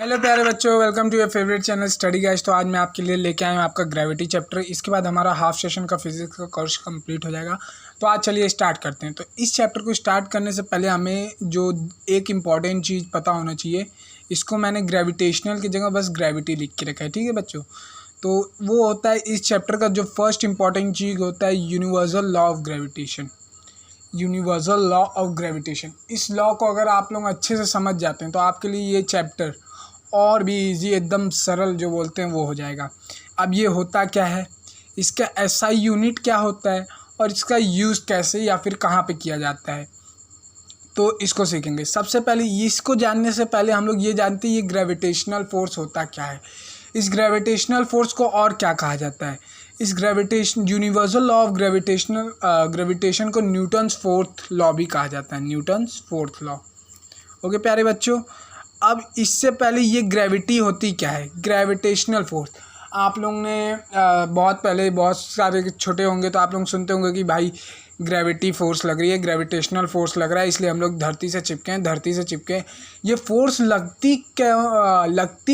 Hello प्यारे बच्चों, welcome to your favourite channel study guys. तो आज मैं आपके लिए लेके आया हूँ आपका ग्रेविटी चैप्टर। इसके बाद हमारा हाफ सेशन का फिजिक्स का कोर्स कंप्लीट हो जाएगा। तो आज चलिए स्टार्ट करते हैं। तो इस चैप्टर को स्टार्ट करने से पहले हमें जो एक इम्पॉर्टेंट चीज़ पता होना चाहिए, इसको मैंने ग्रेविटेशनल की जगह बस ग्रेविटी लिख के रखा है, ठीक है बच्चों। तो वो होता है इस चैप्टर का जो फर्स्ट इंपॉर्टेंट चीज़ होता है universal law of gravitation. Universal law of gravitation, इस लॉ को अगर आप लोग अच्छे से समझ जाते हैं तो आपके लिए ये चैप्टर और भी इजी, एकदम सरल जो बोलते हैं वो हो जाएगा। अब ये होता क्या है, इसका एसआई यूनिट क्या होता है और इसका यूज़ कैसे या फिर कहाँ पे किया जाता है, तो इसको सीखेंगे। सबसे पहले इसको जानने से पहले हम लोग ये जानते हैं ये ग्रेविटेशनल फोर्स होता क्या है। इस ग्रेविटेशनल फोर्स को और क्या कहा जाता है। इस gravitation universal law of gravitation को न्यूटन्स फोर्थ लॉ भी कहा जाता है, न्यूटन्स फोर्थ लॉ। ओके प्यारे बच्चों, अब इससे पहले ये ग्रेविटी होती क्या है, ग्रेविटेशनल फोर्स। आप लोग ने बहुत पहले, बहुत सारे छोटे होंगे तो आप लोग सुनते होंगे कि भाई ग्रेविटी फोर्स लग रही है, ग्रेविटेशनल फोर्स लग रहा है, इसलिए हम लोग धरती से चिपके हैं, धरती से चिपके। ये फोर्स लगती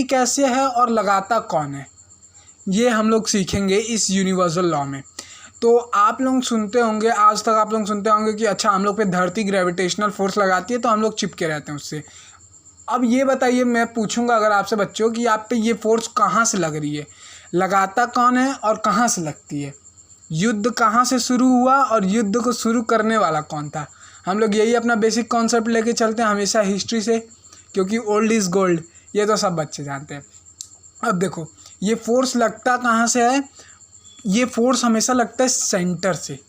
कैसे है और लगाता कौन है, ये हम लोग सीखेंगे इस यूनिवर्सल लॉ में। तो आप लोग सुनते होंगे, आज तक आप लोग सुनते होंगे कि अच्छा हम लोग पे धरती ग्रेविटेशनल फोर्स लगाती है तो हम लोग चिपके रहते हैं उससे। अब ये बताइए, मैं पूछूंगा अगर आपसे बच्चों कि आप पे ये फोर्स कहाँ से लग रही है, लगाता कौन है और कहाँ से लगती है, युद्ध कहाँ से शुरू हुआ और युद्ध को शुरू करने वाला कौन था। हम लोग यही अपना बेसिक कॉन्सेप्ट लेके चलते हैं हमेशा हिस्ट्री से, क्योंकि ओल्ड इज़ गोल्ड, ये तो सब बच्चे जानते हैं। अब देखो ये फोर्स लगता कहाँ से है, ये फोर्स हमेशा लगता है सेंटर से,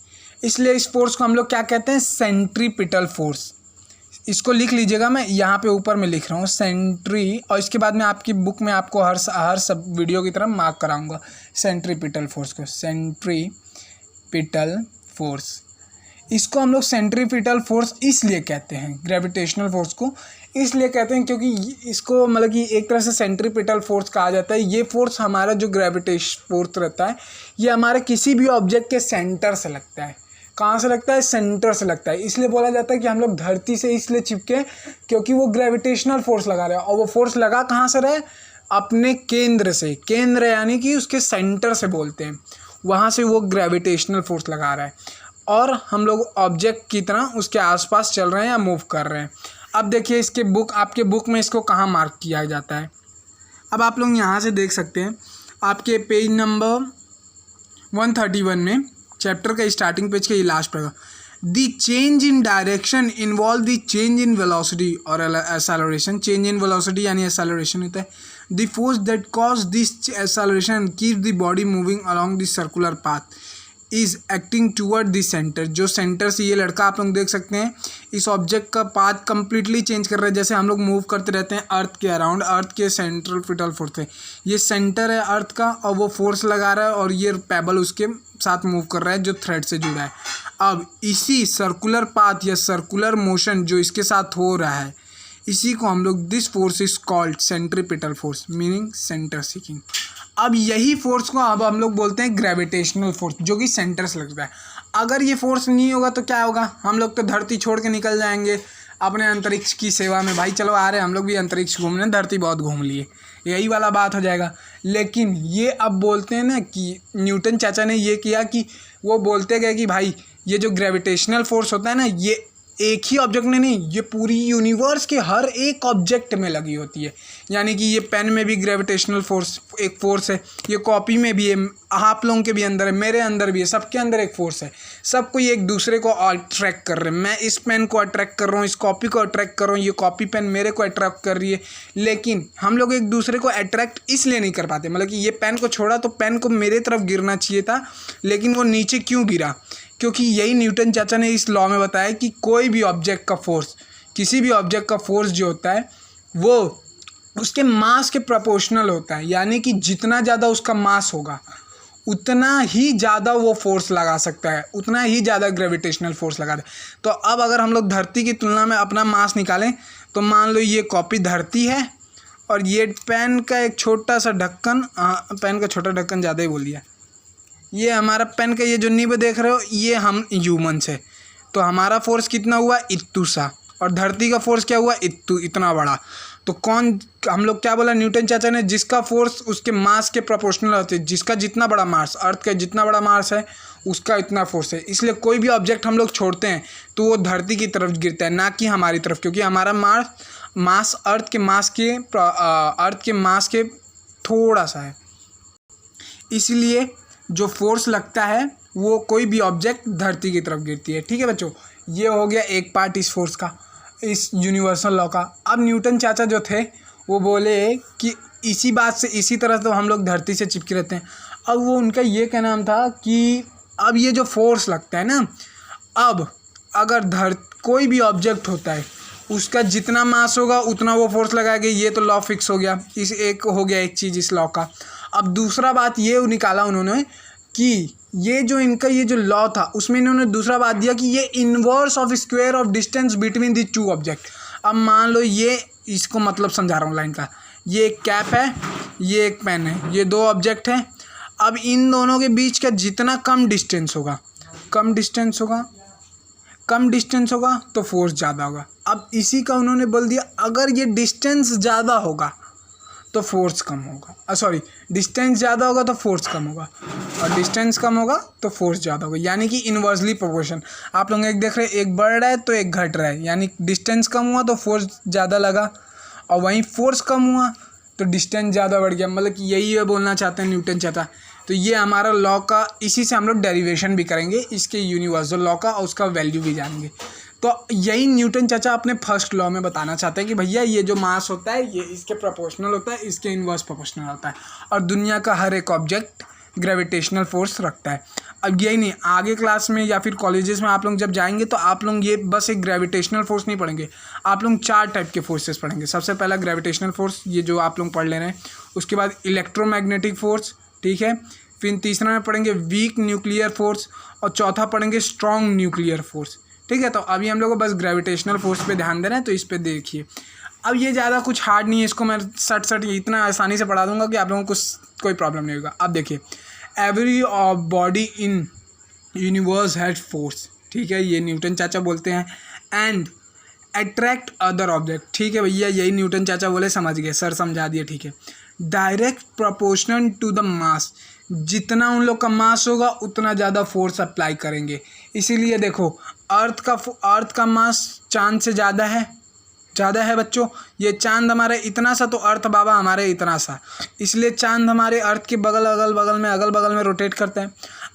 इसलिए इस फोर्स को हम लोग क्या कहते हैं, सेंट्रीपिटल फोर्स। इसको लिख लीजिएगा, मैं यहाँ पे ऊपर में लिख रहा हूँ सेंट्री, और इसके बाद में आपकी बुक में आपको हर सब वीडियो की तरह मार्क कराऊंगा सेंट्रीपिटल फोर्स को, सेंट्रीपिटल फोर्स। इसको हम लोग सेंट्रीपिटल फोर्स इसलिए कहते हैं, ग्रेविटेशनल फोर्स को इसलिए कहते हैं क्योंकि इसको मतलब कि एक तरह से सेंट्रीपिटल फोर्स कहा जाता है। ये फोर्स हमारा जो ग्रेविटेशन फोर्स रहता है ये हमारे किसी भी ऑब्जेक्ट के सेंटर से लगता है। कहाँ से लगता है, सेंटर से लगता है। इसलिए बोला जाता है कि हम लोग धरती से इसलिए चिपके क्योंकि वो ग्रेविटेशनल फोर्स लगा रहा है, और वो फोर्स लगा कहाँ से रहे, अपने केंद्र से। केंद्र यानी कि उसके सेंटर से बोलते हैं, वहाँ से वो ग्रेविटेशनल फोर्स लगा रहा है और हम लोग ऑब्जेक्ट की तरह उसके आसपास चल रहे हैं या मूव कर रहे हैं। अब देखिए इसके आपके बुक में इसको कहाँ मार्क किया जाता है। अब आप लोग यहाँ से देख सकते हैं आपके पेज नंबर 131 में, चैप्टर का स्टार्टिंग पेज के ये लास्ट पर, the change in direction involve the change in velocity और एक्सेलरेशन। चेंज इन वेलोसिटी यानी एक्सेलरेशन होता है। The force that cause this acceleration keep the body moving along the circular path is acting toward the centre. जो centre से ये लड़का आप लोग देख सकते हैं इस ऑब्जेक्ट का पाथ कंप्लीटली चेंज कर रहा है। जैसे हम लोग मूव करते रहते हैं अर्थ के अराउंड, अर्थ के सेंट्रीपिटल फोर्स है, ये सेंटर है अर्थ का और वो फोर्स लगा रहा है और ये पेबल उसके साथ मूव कर रहा है जो थ्रेड से जुड़ा है। अब इसी सर्कुलर पाथ या सर्कुलर मोशन जो इसके साथ हो रहा है, इसी को हम लोग this force is called centripetal force, meaning centre seeking. अब यही फोर्स को अब हम लोग बोलते हैं ग्रेविटेशनल फोर्स, जो कि सेंटर से लगता है। अगर ये फोर्स नहीं होगा तो क्या होगा, हम लोग तो धरती छोड़ के निकल जाएंगे अपने अंतरिक्ष की सेवा में। भाई चलो आ रहे हैं हम लोग भी अंतरिक्ष घूमने, धरती बहुत घूम लिए, यही वाला बात हो जाएगा। लेकिन ये अब बोलते हैं ना कि न्यूटन चाचा ने ये किया कि वो बोलते गए कि भाई ये जो ग्रेविटेशनल फोर्स होता है ना, ये एक ही ऑब्जेक्ट में नहीं, ये पूरी यूनिवर्स के हर एक ऑब्जेक्ट में लगी होती है। यानी कि ये पेन में भी ग्रेविटेशनल फोर्स एक फोर्स है, ये कॉपी में भी है, आप लोगों के भी अंदर है, मेरे अंदर भी है, सबके अंदर एक फोर्स है। सबको ये एक दूसरे को अट्रैक्ट कर रहे हैं। मैं इस पेन को अट्रैक्ट कर रहा हूँ, इस कॉपी को अट्रैक्ट कर रहा हूँ, ये कॉपी पेन मेरे को अट्रैक्ट कर रही है। लेकिन हम लोग एक दूसरे को अट्रैक्ट इसलिए नहीं कर पाते, मतलब कि ये पेन को छोड़ा तो पेन को मेरे तरफ गिरना चाहिए था, लेकिन वो नीचे क्यों गिरा, क्योंकि यही न्यूटन चाचा ने इस लॉ में बताया कि कोई भी ऑब्जेक्ट का फोर्स, किसी भी ऑब्जेक्ट का फोर्स जो होता है वो उसके मास के प्रोपोर्शनल होता है। यानी कि जितना ज़्यादा उसका मास होगा उतना ही ज़्यादा वो फोर्स लगा सकता है, उतना ही ज़्यादा ग्रेविटेशनल फोर्स लगा दे। तो अब अगर हम लोग धरती की तुलना में अपना मास निकालें तो मान लो ये कॉपी धरती है और ये पेन का एक छोटा सा ढक्कन, पेन का छोटा ढक्कन ज़्यादा ही बोल दिया, ये हमारा पेन का ये जो निब देख रहे हो ये हम ह्यूमन्स है। तो हमारा फोर्स कितना हुआ, इत्तू सा, और धरती का फोर्स क्या हुआ, इतना बड़ा। तो कौन, हम लोग क्या बोला न्यूटन चाचा ने, जिसका फोर्स उसके मास के प्रोपोर्शनल होते हैं, जिसका जितना बड़ा मास, अर्थ का जितना बड़ा मास है उसका इतना फोर्स है। इसलिए कोई भी ऑब्जेक्ट हम लोग छोड़ते हैं तो वो धरती की तरफ गिरता है, ना कि हमारी तरफ, क्योंकि हमारा मास अर्थ के मास के थोड़ा सा है। इसलिए जो फोर्स लगता है वो कोई भी ऑब्जेक्ट धरती की तरफ गिरती है। ठीक है बच्चों, ये हो गया एक पार्ट इस फोर्स का, इस यूनिवर्सल लॉ का। अब न्यूटन चाचा जो थे वो बोले कि इसी बात से, इसी तरह तो हम लोग धरती से चिपके रहते हैं। अब वो उनका ये कहना था कि अब ये जो फोर्स लगता है ना, अब अगर कोई भी ऑब्जेक्ट होता है उसका जितना मास होगा उतना वो फोर्स लगाएगा, ये तो लॉ फिक्स हो गया। इस एक हो गया एक चीज़ इस लॉ का। अब दूसरा बात ये निकाला उन्होंने कि ये जो लॉ था उसमें इन्होंने दूसरा बात दिया कि ये inverse of square of distance between the two object. अब मान लो ये, इसको मतलब समझा रहा हूँ लाइन का, ये एक कैप है, ये एक पेन है, ये दो ऑब्जेक्ट हैं। अब इन दोनों के बीच का जितना कम डिस्टेंस होगा तो फोर्स ज़्यादा होगा। अब इसी का उन्होंने बोल दिया, अगर ये डिस्टेंस ज़्यादा होगा तो फोर्स कम होगा, डिस्टेंस ज़्यादा होगा तो फोर्स कम होगा, और डिस्टेंस कम होगा तो फोर्स ज़्यादा होगा, यानी कि इन्वर्सली प्रोपोर्शन। आप लोग एक देख रहे हैं, एक बढ़ रहा है तो एक घट रहा है, यानी डिस्टेंस कम हुआ तो फोर्स ज़्यादा लगा, और वहीं फोर्स कम हुआ तो डिस्टेंस ज़्यादा बढ़ गया। मतलब कि यही है बोलना चाहते हैं न्यूटन चाहता। तो ये हमारा लॉ का, इसी से हम लोग डेरिवेशन भी करेंगे इसके यूनिवर्सल लॉ का, और उसका वैल्यू भी जानेंगे। तो यही न्यूटन चाचा अपने फर्स्ट लॉ में बताना चाहते हैं कि भैया ये जो मास होता है ये इसके प्रोपोर्शनल होता है, इसके इन्वर्स प्रोपोर्शनल होता है, और दुनिया का हर एक ऑब्जेक्ट ग्रेविटेशनल फोर्स रखता है। अब यही नहीं, आगे क्लास में या फिर कॉलेजेस में आप लोग जब जाएंगे तो आप लोग ये बस एक ग्रेविटेशनल फोर्स नहीं पढ़ेंगे, आप लोग 4 टाइप के फोर्सेस पढ़ेंगे। सबसे पहला ग्रेविटेशनल फोर्स, ये जो आप लोग पढ़ ले रहे हैं। उसके बाद इलेक्ट्रोमैग्नेटिक फोर्स, ठीक है। फिर तीसरा में पढ़ेंगे वीक न्यूक्लियर फोर्स, और चौथा पढ़ेंगे स्ट्रॉन्ग न्यूक्लियर फोर्स, ठीक है। तो अभी हम लोग को बस ग्रेविटेशनल फोर्स पे ध्यान दे रहे हैं, तो इस पे देखिए। अब ये ज़्यादा कुछ हार्ड नहीं है, इसको मैं सट इतना आसानी से पढ़ा दूंगा कि आप लोगों को कोई प्रॉब्लम नहीं होगा। अब देखिए, every body in universe has force, ठीक है, ये न्यूटन चाचा बोलते हैं। एंड अट्रैक्ट अदर ऑब्जेक्ट, ठीक है भैया, यही न्यूटन चाचा बोले, समझ गए, सर समझा दिए, ठीक है। Direct proportional to the mass, जितना उन लोग का मास होगा उतना ज़्यादा फोर्स अप्लाई करेंगे। इसीलिए देखो, अर्थ का मास चांद से ज़्यादा है बच्चों। ये चांद हमारे इतना सा, तो अर्थ बाबा हमारे इतना सा, इसलिए चांद हमारे अर्थ के अगल बगल में रोटेट करते हैं।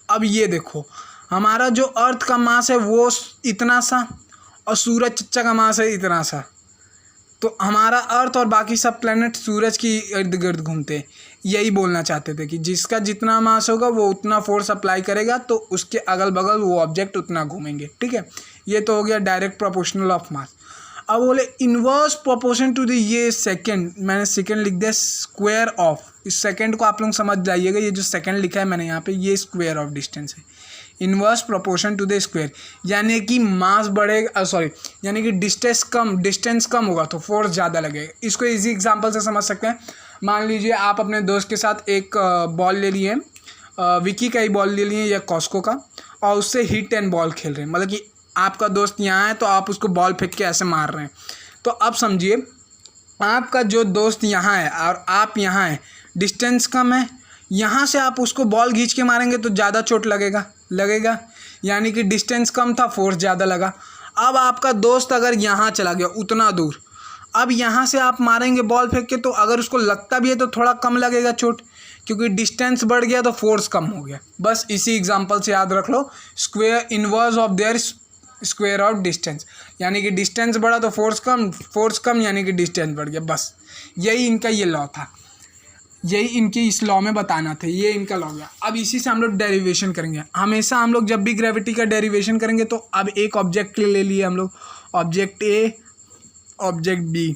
अब ये देखो, हमारा जो अर्थ का मास है वो इतना सा, और सूरज चच्चा का मास है इतना सा, तो हमारा अर्थ और बाकी सब प्लैनेट सूरज की इर्द गिर्द घूमते हैं। यही बोलना चाहते थे कि जिसका जितना मास होगा वो उतना फोर्स अप्लाई करेगा, तो उसके अगल बगल वो ऑब्जेक्ट उतना घूमेंगे, ठीक है। ये तो हो गया डायरेक्ट प्रोपोर्शनल ऑफ मास। अब बोले इनवर्स प्रोपोर्शन टू द, ये सेकंड, मैंने सेकंड लिख दिया स्क्वायर ऑफ, इस सेकंड को आप लोग समझ जाइएगा, ये जो सेकंड लिखा है मैंने यहाँ पे, ये स्क्वायर ऑफ डिस्टेंस है। Inverse proportion to the square, यानी कि मास बढ़ेगा, यानी कि डिस्टेंस कम होगा तो फोर्स ज़्यादा लगेगा। इसको इजी एग्जांपल से समझ सकते हैं। मान लीजिए आप अपने दोस्त के साथ एक बॉल ले लिए, विकी का ही बॉल ले लिए या कॉस्को का, और उससे हिट एंड बॉल खेल रहे हैं। मतलब कि आपका दोस्त यहाँ है तो आप उसको बॉल फेंक के ऐसे मार रहे हैं। तो अब समझिए, आपका जो दोस्त यहाँ है और आप यहाँ हैं, डिस्टेंस कम है, यहाँ से आप उसको बॉल खींच के मारेंगे तो ज़्यादा चोट लगेगा, यानी कि डिस्टेंस कम था, फोर्स ज़्यादा लगा। अब आपका दोस्त अगर यहाँ चला गया उतना दूर, अब यहाँ से आप मारेंगे बॉल फेंक के, तो अगर उसको लगता भी है तो थोड़ा कम लगेगा चोट, क्योंकि डिस्टेंस बढ़ गया तो फोर्स कम हो गया। बस इसी एग्जांपल से याद रख लो, square inverse of their square of distance, यानी कि डिस्टेंस बढ़ा तो फोर्स कम यानी कि डिस्टेंस बढ़ गया। बस यही इनका ये लॉ था, यही इनके इस लॉ में बताना था, ये इनका लॉ गया। अब इसी से हम लोग डेरिवेशन करेंगे। हमेशा हम लोग जब भी ग्रेविटी का डेरिवेशन करेंगे तो अब एक ऑब्जेक्ट ले लिए हम लोग, ऑब्जेक्ट ए, ऑब्जेक्ट बी,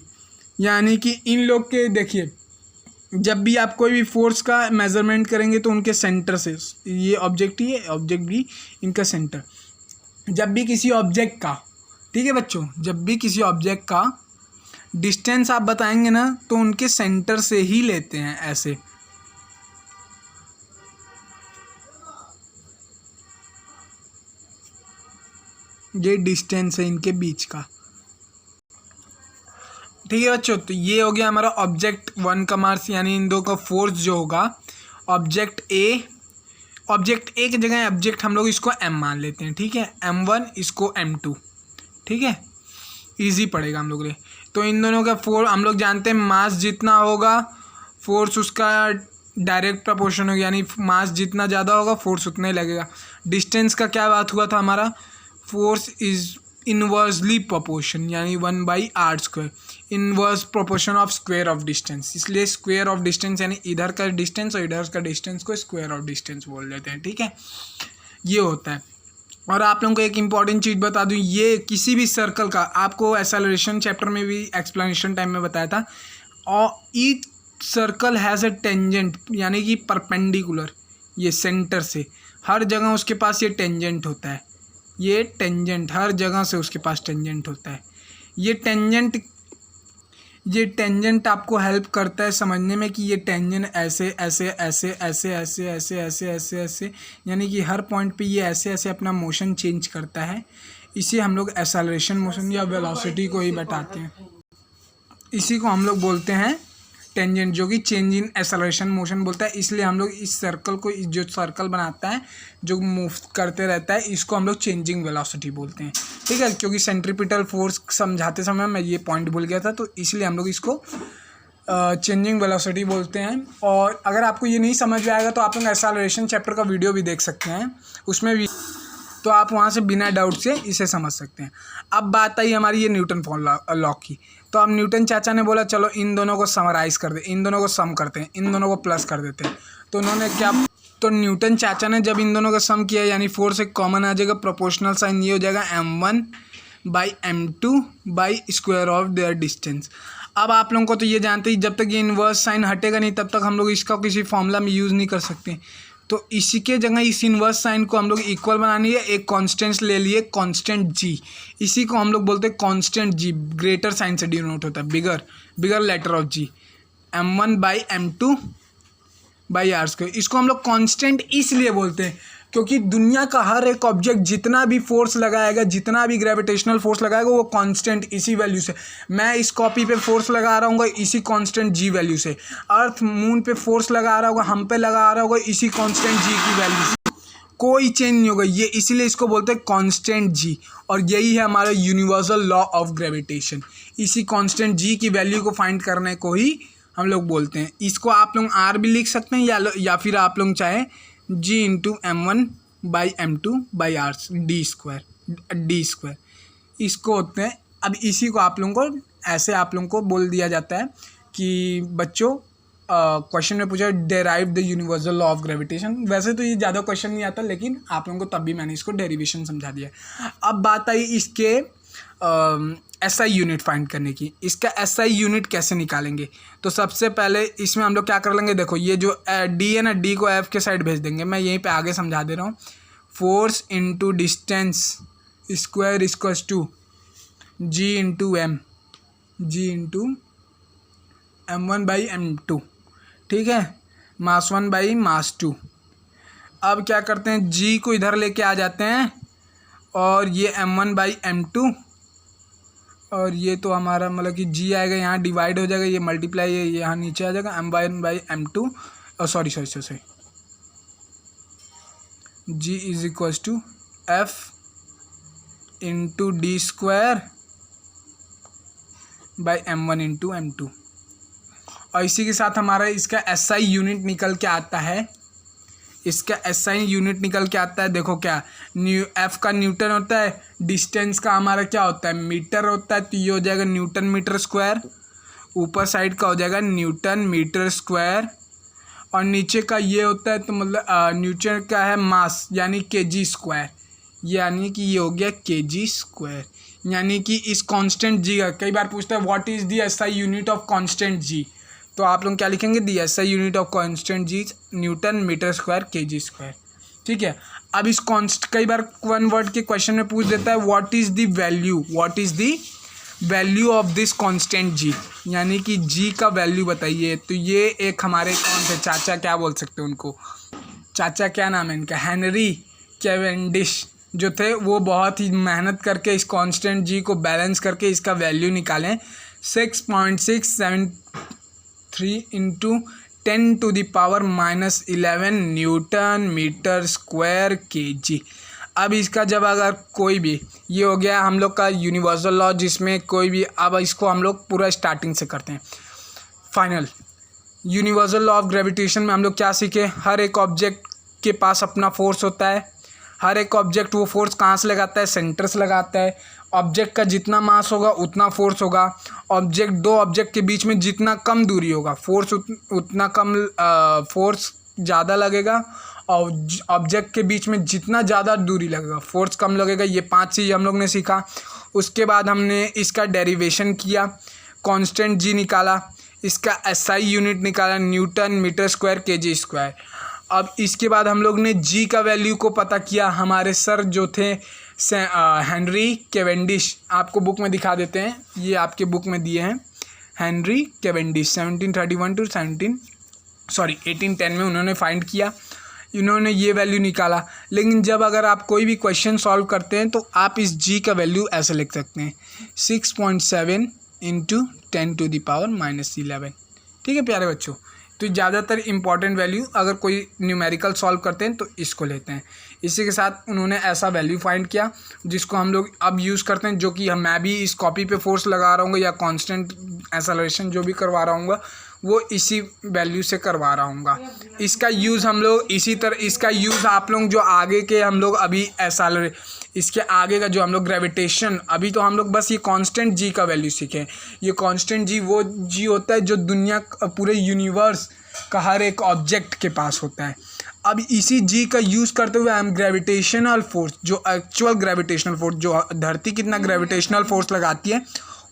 यानी कि इन लोग के, देखिए जब भी आप कोई भी फोर्स का मेजरमेंट करेंगे तो उनके सेंटर से, ये ऑब्जेक्ट ए, ऑब्जेक्ट बी, इनका सेंटर, जब भी किसी ऑब्जेक्ट का, ठीक है बच्चों, जब भी किसी ऑब्जेक्ट का डिस्टेंस आप बताएंगे ना तो उनके सेंटर से ही लेते हैं, ऐसे। ये डिस्टेंस है इनके बीच का। ठीक है बच्चों, तो ये हो गया हमारा ऑब्जेक्ट 1 का मास, यानी इन दो का फोर्स जो होगा ऑब्जेक्ट ए की जगह ऑब्जेक्ट हम लोग इसको m मान लेते हैं, ठीक है, m1 इसको m2, ठीक है, इजी पड़ेगा हम लोग लिए। तो इन दोनों का हम लोग जानते हैं मास जितना होगा फोर्स उसका डायरेक्ट प्रपोर्शन होगा, यानी मास जितना ज़्यादा होगा फोर्स उतना ही लगेगा। डिस्टेंस का क्या बात हुआ था हमारा, फोर्स इज इनवर्सली प्रोपोर्शन, यानी 1/r², inverse proportion of square of distance, इसलिए स्क्वायर ऑफ डिस्टेंस यानी इधर का डिस्टेंस और इधर का डिस्टेंस को स्क्वायर ऑफ डिस्टेंस बोल देते हैं, ठीक है, ये होता है। और आप लोगों को एक इंपॉर्टेंट चीज़ बता दूं, ये किसी भी सर्कल का आपको एक्सेलरेशन चैप्टर में भी एक्सप्लेनेशन टाइम में बताया था, और each circle has a tangent, यानी कि परपेंडिकुलर, ये सेंटर से हर जगह उसके पास ये टेंजेंट होता है, ये टेंजेंट हर जगह से उसके पास टेंजेंट होता है। ये टेंजेंट आपको हेल्प करता है समझने में कि ये टेंजेंट ऐसे ऐसे ऐसे ऐसे ऐसे ऐसे ऐसे ऐसे ऐसे, यानी कि हर पॉइंट पे ये ऐसे ऐसे अपना मोशन चेंज करता है। इसे हम लोग एक्सेलरेशन मोशन या वेलोसिटी को ही बताते हैं, इसी को हम लोग बोलते हैं टेंजेंट, जो कि चेंज इन एक्सेलरेशन मोशन बोलता है। इसलिए हम लोग इस सर्कल को, जो सर्कल बनाता है जो मूव करते रहता है, इसको हम लोग चेंजिंग वेलोसिटी बोलते हैं, ठीक है, क्योंकि सेंट्रीपिटल फोर्स समझाते समय मैं ये पॉइंट भूल गया था, तो इसलिए हम लोग इसको चेंजिंग वेलोसिटी बोलते हैं। और अगर आपको ये नहीं समझ में आएगा तो आप लोग एक्सेलरेशन चैप्टर का वीडियो भी देख सकते हैं, उसमें भी, तो आप वहाँ से बिना डाउट से इसे समझ सकते हैं। अब बात आई हमारी ये न्यूटन लॉ की, तो अब न्यूटन चाचा ने बोला चलो इन दोनों को समराइज़ कर दे, इन दोनों को सम करते हैं, इन दोनों को प्लस कर देते हैं। तो उन्होंने क्या, तो न्यूटन चाचा ने जब इन दोनों का सम किया, यानी फोर्स एक कॉमन आ जाएगा, प्रोपोर्शनल साइन ये हो जाएगा m1/m2/स्क्वायर ऑफ देयर डिस्टेंस। अब आप लोगों को तो ये जानते ही, जब तक ये इन्वर्स साइन हटेगा नहीं तब तक हम लोग इसका किसी फॉर्मूला में यूज़ नहीं कर सकते। तो इसी के जगह इस इन्वर्स साइन को हम लोग इक्वल बनानी है, एक कांस्टेंट ले लिए, कांस्टेंट जी, इसी को हम लोग बोलते हैं कांस्टेंट जी, ग्रेटर साइन से डिनोट होता है, बिगर लेटर ऑफ जी, m1/m2/r²। इसको हम लोग कांस्टेंट इसलिए बोलते हैं क्योंकि दुनिया का हर एक ऑब्जेक्ट जितना भी फोर्स लगाएगा, जितना भी ग्रेविटेशनल फोर्स लगाएगा, वो कांस्टेंट इसी वैल्यू से। मैं इस कॉपी पे फोर्स लगा रहा हूँ इसी कांस्टेंट जी वैल्यू से, अर्थ मून पे फोर्स लगा रहा होगा, हम पे लगा रहा होगा इसी कांस्टेंट जी की वैल्यू से, कोई चेंज नहीं होगा ये, इसीलिए इसको बोलते हैं कांस्टेंट जी। और यही है हमारा यूनिवर्सल लॉ ऑफ ग्रेविटेशन, इसी कांस्टेंट जी की वैल्यू को फाइंड करने को ही हम लोग बोलते हैं। इसको आप लोग आर भी लिख सकते हैं, या फिर आप लोग चाहें g इंटू m1/m2/r d², इसको होते हैं। अब इसी को आप लोगों को ऐसे आप लोगों को बोल दिया जाता है कि बच्चों क्वेश्चन में पूछा derive the universal law of gravitation. वैसे तो ये ज़्यादा क्वेश्चन नहीं आता, लेकिन आप लोगों को तब भी मैंने इसको डेरिवेशन समझा दिया। अब बात आई इसके SI यूनिट फाइंड करने की। इसका SI यूनिट कैसे निकालेंगे, तो सबसे पहले इसमें हम लोग क्या कर लेंगे, देखो ये जो D है ना, D को F के साइड भेज देंगे, मैं यहीं पे आगे समझा दे रहा हूँ। Force into distance square equals to G into m1/m2, ठीक है, मास 1/मास 2। अब क्या करते हैं, G को इधर लेके आ जाते हैं, और ये m1/m2, और ये तो हमारा मतलब कि G आएगा यहाँ डिवाइड हो जाएगा, ये मल्टीप्लाई ये यहाँ नीचे आ जाएगा, m1/m2, sorry G is equals to F into d²/m1 into m2। और इसी के साथ हमारा इसका SI यूनिट निकल के आता है, इसका SI यूनिट निकल के आता है। देखो क्या, F का न्यूटन होता है, डिस्टेंस का हमारा क्या होता है, मीटर होता है, तो ये हो जाएगा न्यूटन मीटर स्क्वायर, ऊपर साइड का हो जाएगा न्यूटन मीटर स्क्वायर, और नीचे का ये होता है, तो मतलब न्यूटन का है मास, यानी kg², यानी कि ये हो गया kg², यानी कि इस कांस्टेंट जी का, कई बार पूछता है what is the SI unit of constant G, तो आप लोग क्या लिखेंगे, the SI unit of constant G newton metre square kg², ठीक है। अब इस कई बार वन वर्ड के क्वेश्चन में पूछ देता है what is the value of this constant G, यानी कि जी का वैल्यू बताइए। तो ये एक हमारे कौन थे चाचा, क्या बोल सकते हैं उनको, चाचा क्या नाम है इनका, हेनरी कैवेंडिश जो थे, वो बहुत ही मेहनत करके इस कांस्टेंट जी को बैलेंस करके इसका वैल्यू निकालें 6.673 into 10⁻⁻11 newton metre square K G. अब इसका जब अगर कोई भी, ये हो गया हम लोग का यूनिवर्सल लॉ जिसमें कोई भी, अब इसको हम लोग पूरा स्टार्टिंग से करते हैं। Final universal law of gravitation में हम लोग क्या सीखे, हर एक ऑब्जेक्ट के पास अपना फोर्स होता है। हर एक ऑब्जेक्ट वो फोर्स कहाँ से लगाता है, सेंटर से लगाता है। ऑब्जेक्ट का जितना मास होगा उतना फोर्स होगा। दो ऑब्जेक्ट के बीच में जितना कम दूरी होगा फोर्स उतना कम फोर्स ज़्यादा लगेगा, और ऑब्जेक्ट के बीच में जितना ज़्यादा दूरी लगेगा फोर्स कम लगेगा। ये 5 चीज़ हम लोग ने सीखा। उसके बाद हमने इसका डेरिवेशन किया, कांस्टेंट जी निकाला, इसका एसआई यूनिट निकाला, newton metre square K G square. अब इसके बाद हम लोग ने जी का वैल्यू को पता किया। हमारे सर जो थे हेनरी कैवेंडिश, आपको बुक में दिखा देते हैं, ये आपके बुक में दिए हैं। हेनरी कैवेंडिश 1731 टू 1810 में उन्होंने फाइंड किया, इन्होंने ये वैल्यू निकाला। लेकिन जब अगर आप कोई भी क्वेश्चन सॉल्व करते हैं तो आप इस जी का वैल्यू ऐसे लिख सकते हैं 6.7 इंटू 10⁻⁻11। ठीक है प्यारे बच्चों, तो ज़्यादातर इंपॉर्टेंट वैल्यू अगर कोई न्यूमेरिकल सॉल्व करते हैं तो इसको लेते हैं। इसी के साथ उन्होंने ऐसा वैल्यू फाइंड किया जिसको हम लोग अब यूज़ करते हैं, जो कि मैं भी इस कॉपी पे फोर्स लगा रहा हूँ या कांस्टेंट एक्सेलरेशन जो भी करवा रहा हूँ वो इसी वैल्यू से करवा रहा हूँ। इसका यूज़ हम लोग इसी तरह, इसका यूज़ आप लोग जो आगे के हम लोग अभी इसके आगे का जो हम लोग ग्रेविटेशन, अभी तो हम लोग बस ये कांस्टेंट जी का वैल्यू सीखे। ये कांस्टेंट जी वो जी होता है जो दुनिया पूरे यूनिवर्स का हर एक ऑब्जेक्ट के पास होता है। अब इसी जी का यूज़ करते हुए हम ग्रेविटेशनल फोर्स, जो एक्चुअल ग्रेविटेशनल फोर्स, जो धरती कितना ग्रेविटेशनल फोर्स लगाती है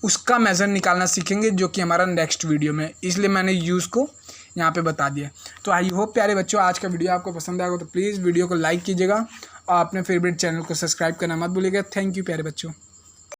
उसका मेजर निकालना सीखेंगे, जो कि हमारा नेक्स्ट वीडियो में, इसलिए मैंने यूज़ को यहाँ पे बता दिया। तो आई होप प्यारे बच्चों आज का वीडियो आपको पसंद आएगा, तो प्लीज़ वीडियो को लाइक कीजिएगा और अपने फेवरेट चैनल को सब्सक्राइब करना मत भूलिएगा। थैंक यू प्यारे बच्चों।